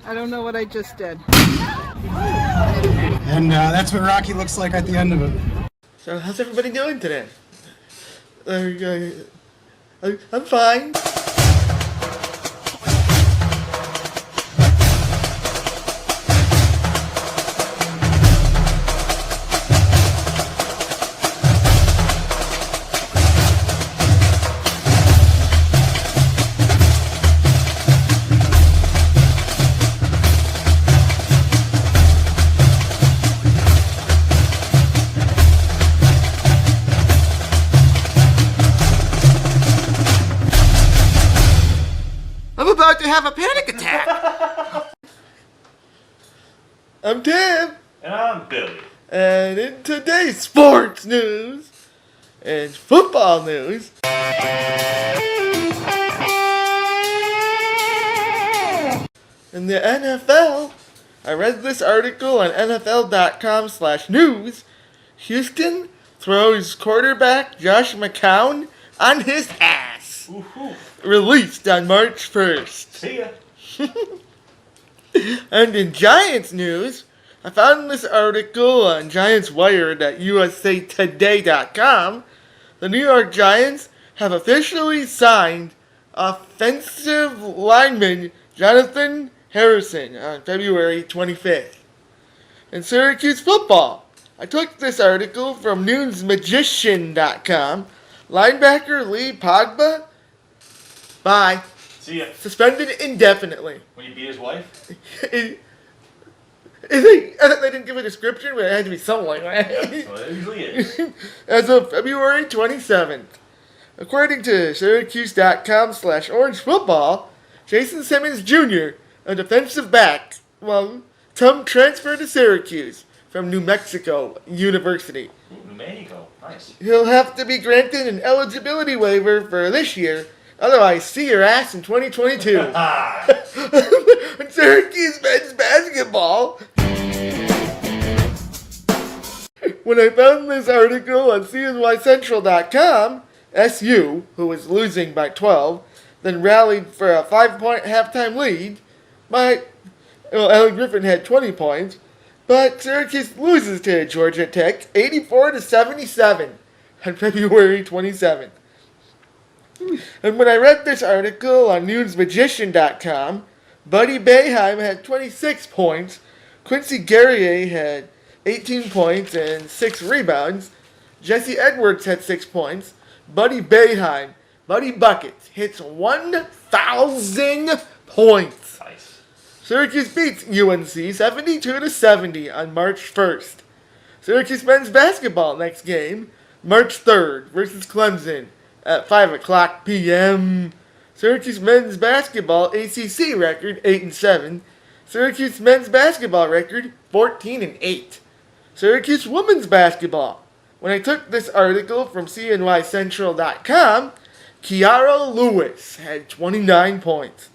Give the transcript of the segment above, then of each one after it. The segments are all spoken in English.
I don't know what I just did. And that's what Rocky looks like at the end of it. So how's everybody doing today? I'm fine. I'm about to have a panic attack. I'm Tim. And I'm Billy. And in today's sports news and football news, in the NFL, I read this article on NFL.com/news. Houston throws quarterback Josh McCown on his ass. Woohoo. Released on March 1st. See ya. And in Giants news, I found this article on Giants Wired at usatoday.com. The New York Giants have officially signed offensive lineman Jonathan Harrison on February 25th. In Syracuse football, I took this article from newsmagician.com. Linebacker Lee Pogba, bye. See ya. Suspended indefinitely. When you beat his wife? I thought they didn't give a description, but it had to be something like that. Well, it usually is. As of February 27th. According to Syracuse.com/Orange Football, Jason Simmons Jr., a defensive back, Tom transferred to Syracuse from New Mexico University. Ooh, New Mexico. Nice. He'll have to be granted an eligibility waiver for this year. Otherwise, see your ass in 2022. Ah. Syracuse men's basketball. When I found this article on CNYCentral.com, SU, who was losing by 12, then rallied for a 5-point halftime lead. Alan Griffin had 20 points, but Syracuse loses to Georgia Tech 84-77 on February 27th. And when I read this article on newsmagician.com, Buddy Boeheim had 26 points, Quincy Guerrier had 18 points and 6 rebounds, Jesse Edwards had 6 points, Buddy Boeheim, Buddy Buckets, hits 1,000 points. Nice. Syracuse beats UNC 72-70 on March 1st. Syracuse men's basketball next game, March 3rd versus Clemson at 5 p.m. Syracuse men's basketball ACC record 8-7. Syracuse men's basketball record 14-8. Syracuse women's basketball. When I took this article from CNYCentral.com, Kiara Lewis had 29 points.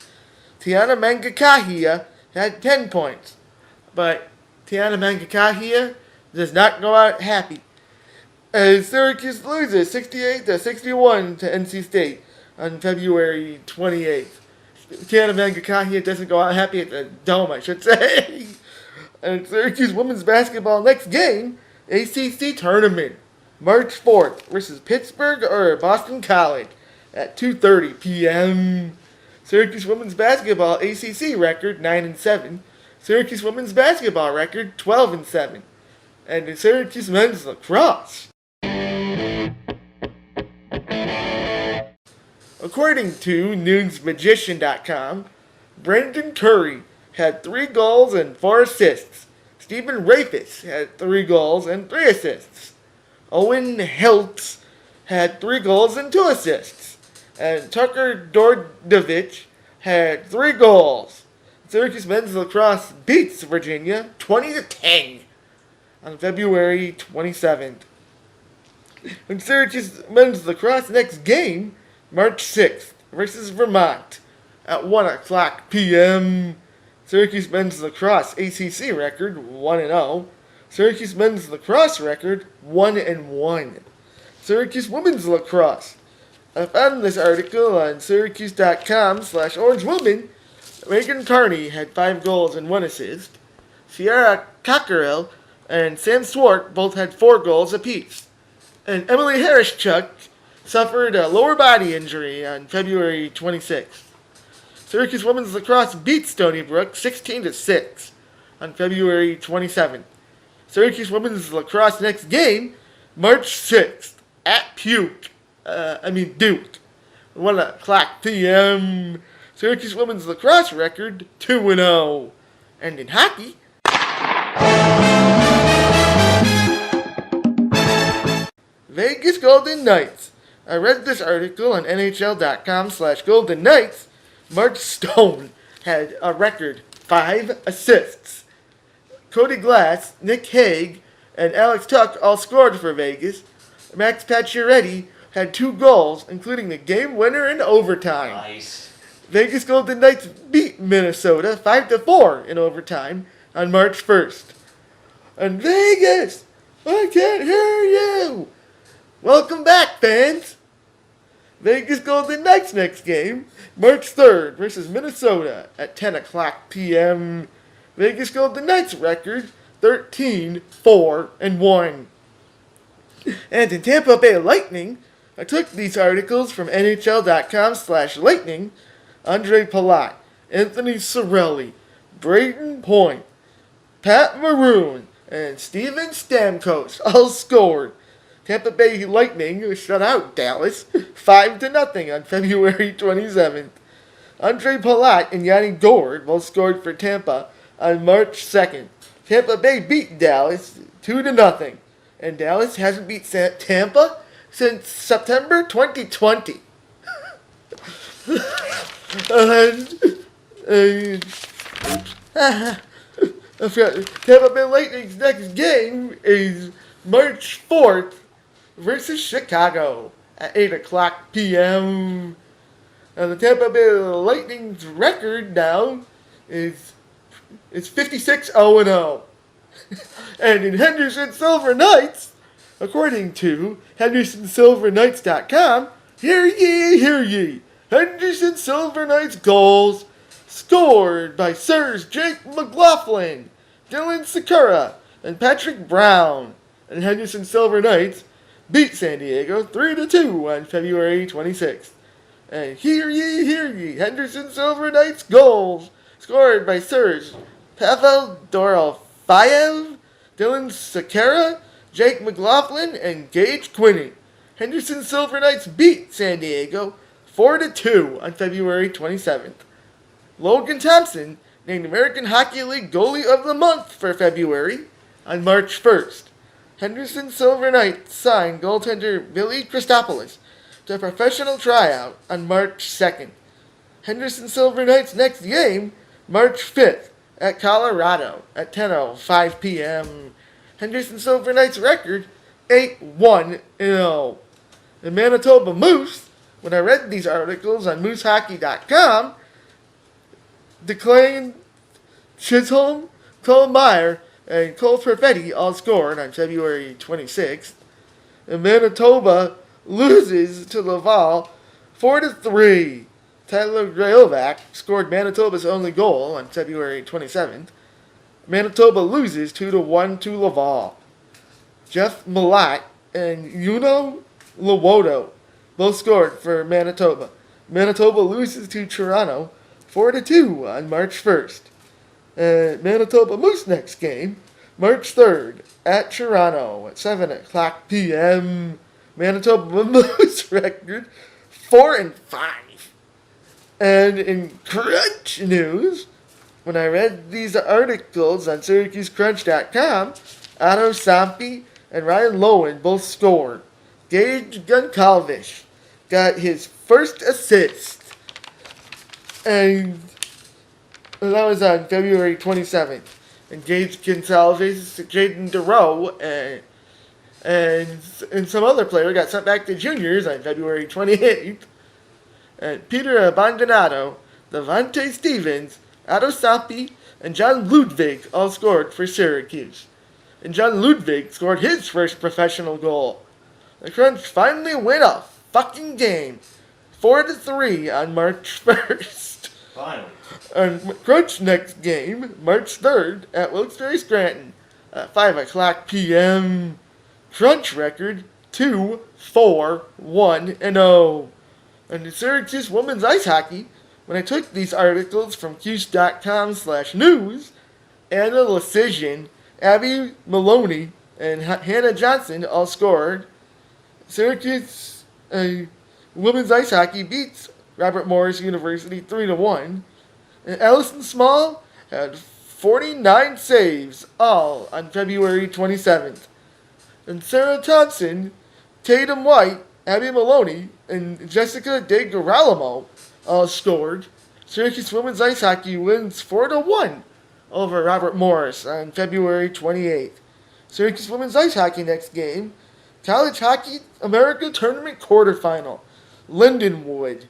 Tiana Mangakahia had 10 points. But Tiana Mangakahia does not go out happy, as Syracuse loses 68-61 to NC State on February 28th. Tiana Mangakahia doesn't go out happy at the Dome, I should say. And Syracuse women's basketball next game, ACC tournament, March 4th versus Pittsburgh or Boston College at 2:30 p.m. Syracuse women's basketball ACC record 9-7. Syracuse women's basketball record 12-7. And in Syracuse men's lacrosse. According to newsmagician.com, Brandon Curry had 3 goals and 4 assists. Stephen Rafis had 3 goals and 3 assists. Owen Hiltz had 3 goals and 2 assists. And Tucker Dordovich had 3 goals. Syracuse men's lacrosse beats Virginia 20-10 on February 27th. And Syracuse men's lacrosse next game, March 6th versus Vermont at 1 p.m. Syracuse men's lacrosse ACC record 1-0. Syracuse men's lacrosse record 1-1. Syracuse women's lacrosse. I found this article on Syracuse.com/OrangeWoman. Reagan Carney had 5 goals and 1 assist. Sierra Cockerell and Sam Swart both had 4 goals apiece. And Emily Harris-Chuck suffered a lower body injury on February 26th. Syracuse women's lacrosse beat Stony Brook 16-6 on February 27th. Syracuse women's lacrosse next game, March 6th, at Duke. 1 o'clock p.m. Syracuse women's lacrosse record 2-0. And in hockey, Vegas Golden Knights. I read this article on NHL.com/Golden Knights. Mark Stone had a record 5 assists. Cody Glass, Nick Hague, and Alex Tuck all scored for Vegas. Max Pacioretty had 2 goals, including the game winner in overtime. Nice. Vegas Golden Knights beat Minnesota 5-4 in overtime on March 1st. And Vegas, I can't hear you. Welcome back, fans. Vegas Golden Knights next game, March 3rd versus Minnesota at 10 o'clock p.m. Vegas Golden Knights record 13-4-1. And in Tampa Bay Lightning, I took these articles from NHL.com/Lightning. Andre Palat, Anthony Cirelli, Braden Point, Pat Maroon, and Steven Stamkos all scored. Tampa Bay Lightning shut out Dallas 5-0 on February 27th. Andre Palat and Yanni Gourde both scored for Tampa on March 2nd. Tampa Bay beat Dallas 2-0, and Dallas hasn't beat Tampa since September 2020. Tampa Bay Lightning's next game is March 4th versus Chicago at 8 o'clock p.m. The Tampa Bay Lightning's record now is 56-0-0. And in Henderson Silver Knights, according to HendersonSilverKnights.com, hear ye, Henderson Silver Knights goals scored by Sirs Jake McLaughlin, Dylan Sakura, and Patrick Brown. And Henderson Silver Knights beat San Diego 3-2 on February 26th. And hear ye, Henderson Silver Knights goals scored by Sirs Pavel Dorofeyev, Dylan Sakura, Jake McLaughlin, and Gage Quinney. Henderson Silver Knights beat San Diego 4-2 on February 27th. Logan Thompson named American Hockey League Goalie of the Month for February on March 1st. Henderson Silver Knights signed goaltender Billy Christopoulos to a professional tryout on March 2nd. Henderson Silver Knights' next game, March 5th, at Colorado at 10:05 p.m. Henderson Silver Knights record 8-1-0. The Manitoba Moose, when I read these articles on moosehockey.com, declared Chisholm, Cole Meyer, and Cole Perfetti all scored on February 26th. And Manitoba loses to Laval 4-3. Tyler Grayovac scored Manitoba's only goal on February 27th. Manitoba loses 2-1 to Laval. Jeff Malott and Yuno Lawoto both scored for Manitoba. Manitoba loses to Toronto 4-2 on March 1st. Manitoba Moose next game, March 3rd, at Toronto at 7 o'clock p.m. Manitoba Moose record 4-5. And in Crunch news, when I read these articles on SyracuseCrunch.com, Otto Sampi and Ryan Lowen both scored. Gage Goncalves got his first assist. And that was on February 27th. And Gage Goncalves, Jaden DeRoe, and some other player got sent back to juniors on February 28th. And Peter Abandonado, Devontae Stevens, Otto Sampi, and John Ludwig all scored for Syracuse. And John Ludwig scored his first professional goal. The Crunch finally win a fucking game, 4-3 on March 1st. Finally. On Crunch next game, March 3rd at Wilkes-Barre Scranton at 5 o'clock p.m. Crunch record 2-4-1-0. And the Syracuse women's ice hockey, when I took these articles from Cuse.com/news, Anna Lecision, Abby Maloney, and Hannah Johnson all scored. Syracuse women's ice hockey beats Robert Morris University 3-1. And Allison Small had 49 saves, all on February 27th. And Sarah Thompson, Tatum White, Abby Maloney, and Jessica DeGirolamo all scored. Syracuse women's ice hockey wins 4-1 over Robert Morris on February 28th. Syracuse women's ice hockey next game, College Hockey America Tournament quarterfinal, Lindenwood,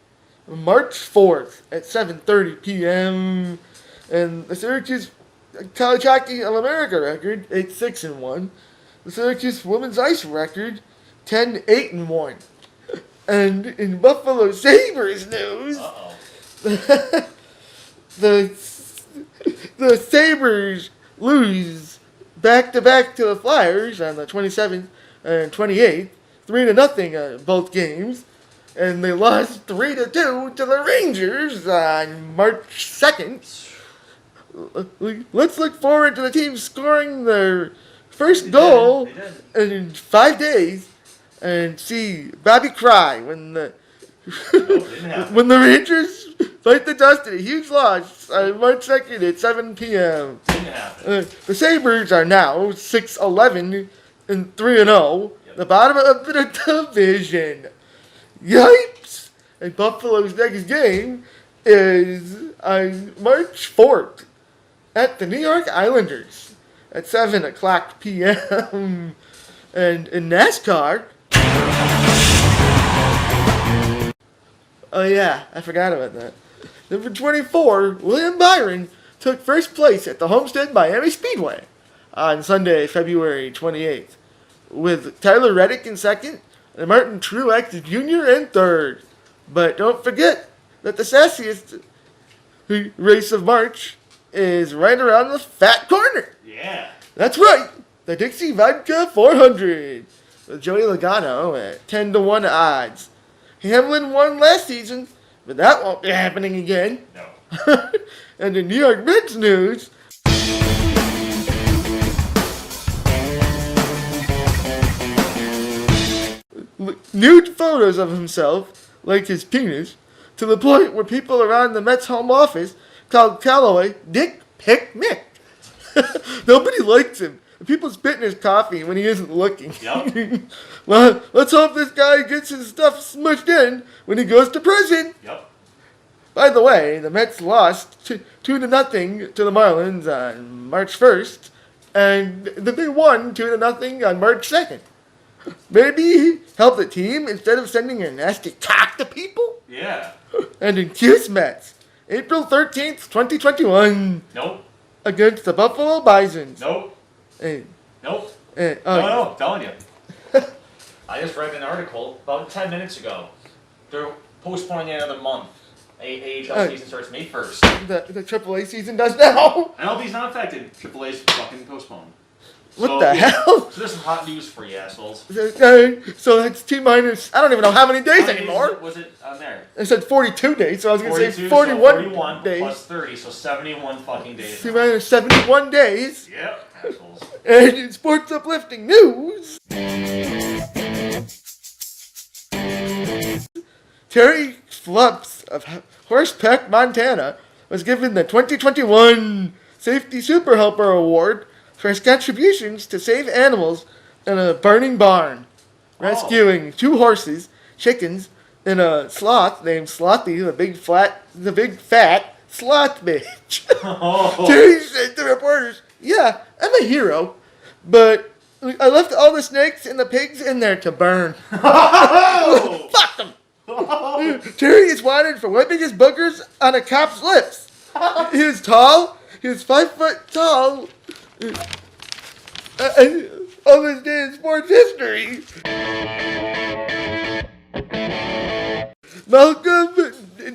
March 4th at 7:30 p.m. And the Syracuse College Hockey America record 8-6-1. The Syracuse women's ice record 10-8-1. And in Buffalo Sabres news, the Sabres lose back-to-back to the Flyers on the 27th and 28th, 3-0 both games. And they lost 3-2 to the Rangers on March 2nd. Let's look forward to the team scoring their first goal in 5 days and see Bobby cry when the when the Rangers fight the Dust in a huge loss on March 2nd at 7 p.m. The Sabres are now 6-11 and 3-0, the bottom of the division. Yipes! And Buffalo's next game is on March 4th at the New York Islanders at 7 o'clock p.m. And in NASCAR, oh yeah, I forgot about that. Number 24, William Byron, took first place at the Homestead Miami Speedway on Sunday, February 28th, with Tyler Reddick in second and Martin Truex Jr. in third. But don't forget that the sassiest race of March is right around the fat corner. Yeah. That's right, the Dixie Vodka 400 with Joey Logano at 10-1 odds. Hamlin won last season, but that won't be happening again. No. And in New York Mets news, nude photos of himself, like his penis, to the point where people around the Mets home office called Callaway Dick Pick Mick. Nobody likes him. People spit in his coffee when he isn't looking. Yep. Well, let's hope this guy gets his stuff smushed in when he goes to prison. Yep. By the way, the Mets lost 2-0 to the Marlins on March 1st, and they won 2-0 on March 2nd. Maybe help the team instead of sending a nasty cock to people? Yeah. And in Cuse Mets, April 13th, 2021, Nope. against the Buffalo Bisons. Nope. Hey, Nope. hey, No, I'm telling you. I just read an article about 10 minutes ago. They're postponing it another month. AHL season starts May 1st. The AAA season does now? MLB's not affected. AAA's fucking postponed. What the hell? So there's some hot news for you, assholes. So it's T-minus, I don't even know how many days How many anymore. was it on there? It said 42 days, so I was going to say 42, 41 days. plus 30, so 71 fucking days. T-minus 71 days. Yep, assholes. And in sports uplifting news, Terry Flups of Horsepeck, Montana, was given the 2021 Safety Super Helper Award for his contributions to save animals in a burning barn, rescuing 2 horses, chickens, and a sloth named Slothy, the big fat sloth bitch. Oh. Terry said to reporters, "Yeah, I'm a hero, but I left all the snakes and the pigs in there to burn." Oh. Fuck them. Terry is wanted for wiping his boogers on a cop's lips. He was tall. He was 5 foot tall. On this day in sports history, Malcolm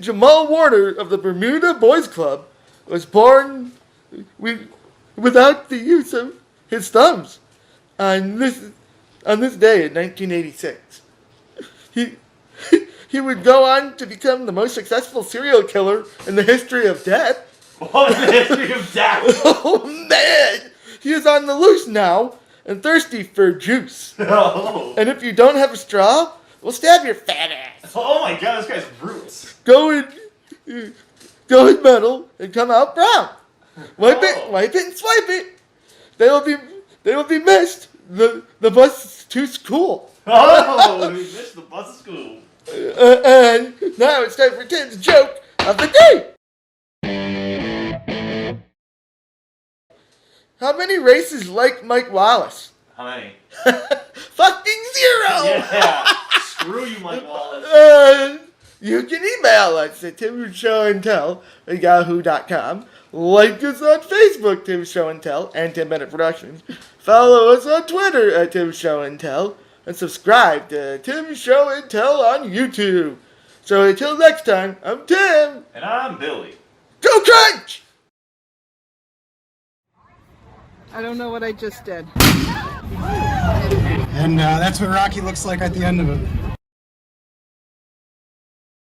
Jamal Warner of the Bermuda Boys Club was born without the use of his thumbs on this day in 1986. He would go on to become the most successful serial killer in the history of death. What is the history of death? Oh man! He is on the loose now and thirsty for juice. Oh. And if you don't have a straw, we'll stab your fat ass. Oh my god, this guy's roots. Go in metal and come out brown. Wipe it and swipe it. They will be missed. The bus is too cool. Oh, we missed the bus of school. And now it's time for Tim's joke of the day. How many races like Mike Wallace? How many? Fucking 0! Yeah. Screw you, Mike Wallace. You can email us at timshowandtell@yahoo.com. Like us on Facebook, Tim Show and Tell, and 10 Minute Productions. Follow us on Twitter at Tim Show and Tell. And subscribe to Tim Show and Tell on YouTube. So until next time, I'm Tim. And I'm Billy. Go Crunch! I don't know what I just did. And that's what Rocky looks like at the end of it.